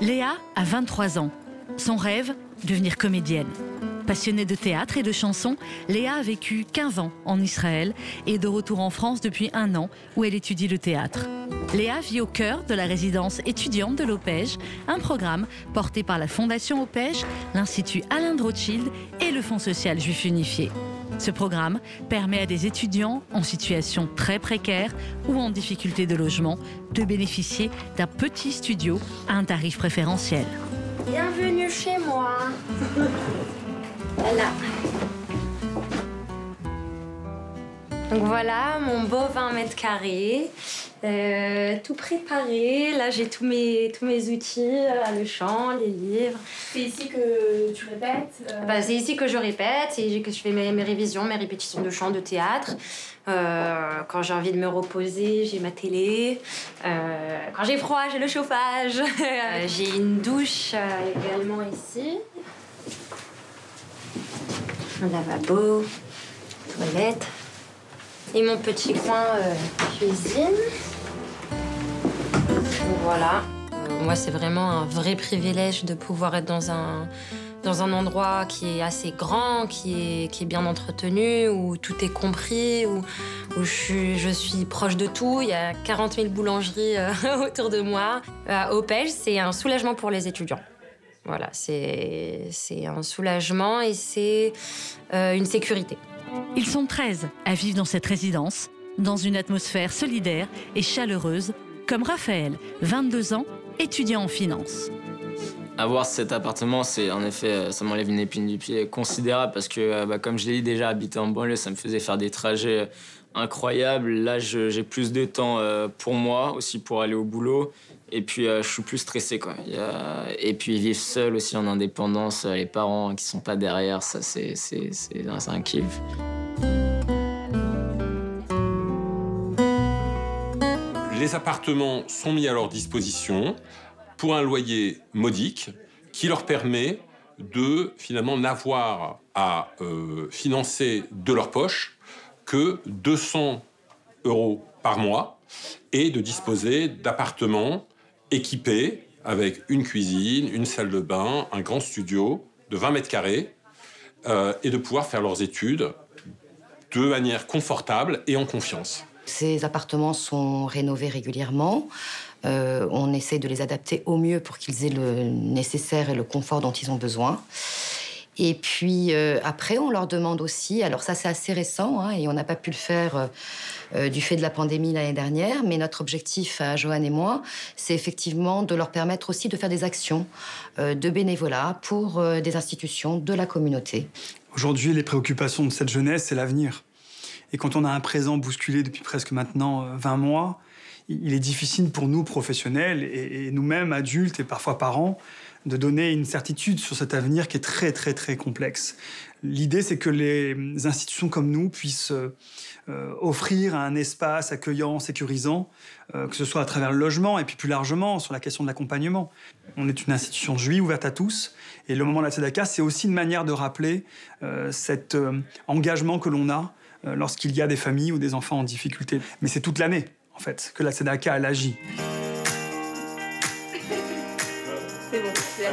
Léa a 23 ans. Son rêve, devenir comédienne. Passionnée de théâtre et de chansons, Léa a vécu 15 ans en Israël et est de retour en France depuis 1 an où elle étudie le théâtre. Léa vit au cœur de la résidence étudiante de l'Opège, un programme porté par la Fondation Opège, l'Institut Alain de Rothschild et le Fonds social juif unifié. Ce programme permet à des étudiants en situation très précaire ou en difficulté de logement de bénéficier d'un petit studio à un tarif préférentiel. Bienvenue chez moi. Voilà. Donc voilà mon beau 20 mètres carrés, tout préparé. Là j'ai tous mes outils, le chant, les livres. C'est ici que tu répètes C'est ici que je répète et que je fais mes révisions, mes répétitions de chant, de théâtre. Quand j'ai envie de me reposer, j'ai ma télé. Quand j'ai froid, j'ai le chauffage. J'ai une douche également ici. Un lavabo, toilette. Et mon petit coin cuisine. Donc voilà. Moi, c'est vraiment un vrai privilège de pouvoir être dans un endroit qui est assez grand, qui est bien entretenu, où tout est compris, où je suis proche de tout. Il y a 40 000 boulangeries autour de moi. Opège, c'est un soulagement pour les étudiants. Voilà, c'est un soulagement et c'est une sécurité. Ils sont 13 à vivre dans cette résidence, dans une atmosphère solidaire et chaleureuse, comme Raphaël, 22 ans, étudiant en finance. Avoir cet appartement, c'est en effet, ça m'enlève une épine du pied considérable parce que, comme je l'ai dit déjà, habiter en banlieue, ça me faisait faire des trajets incroyables. Là, j'ai plus de temps pour moi, aussi pour aller au boulot. Et puis, je suis plus stressé, quoi. Et puis, vivre seul aussi en indépendance, les parents qui sont pas derrière, ça, c'est un kiff. Les appartements sont mis à leur disposition pour un loyer modique qui leur permet de, finalement, n'avoir à financer de leur poche que 200 € par mois et de disposer d'appartements équipés avec une cuisine, une salle de bain, un grand studio de 20 mètres carrés et de pouvoir faire leurs études de manière confortable et en confiance. Ces appartements sont rénovés régulièrement. On essaie de les adapter au mieux pour qu'ils aient le nécessaire et le confort dont ils ont besoin. Et puis après, on leur demande aussi, alors ça c'est assez récent, et on n'a pas pu le faire du fait de la pandémie l'année dernière, mais notre objectif à Johan et moi, c'est effectivement de leur permettre aussi de faire des actions de bénévolat pour des institutions de la communauté. Aujourd'hui, les préoccupations de cette jeunesse, c'est l'avenir. Et quand on a un présent bousculé depuis presque maintenant 20 mois, il est difficile pour nous, professionnels, et nous-mêmes, adultes et parfois parents, de donner une certitude sur cet avenir qui est très, très, très complexe. L'idée, c'est que les institutions comme nous puissent offrir un espace accueillant, sécurisant, que ce soit à travers le logement et puis plus largement sur la question de l'accompagnement. On est une institution juive ouverte à tous et le moment de la Tzedaka, c'est aussi une manière de rappeler cet engagement que l'on a lorsqu'il y a des familles ou des enfants en difficulté. Mais c'est toute l'année, en fait, que la Tzedaka, elle agit. C'est bon, c'est la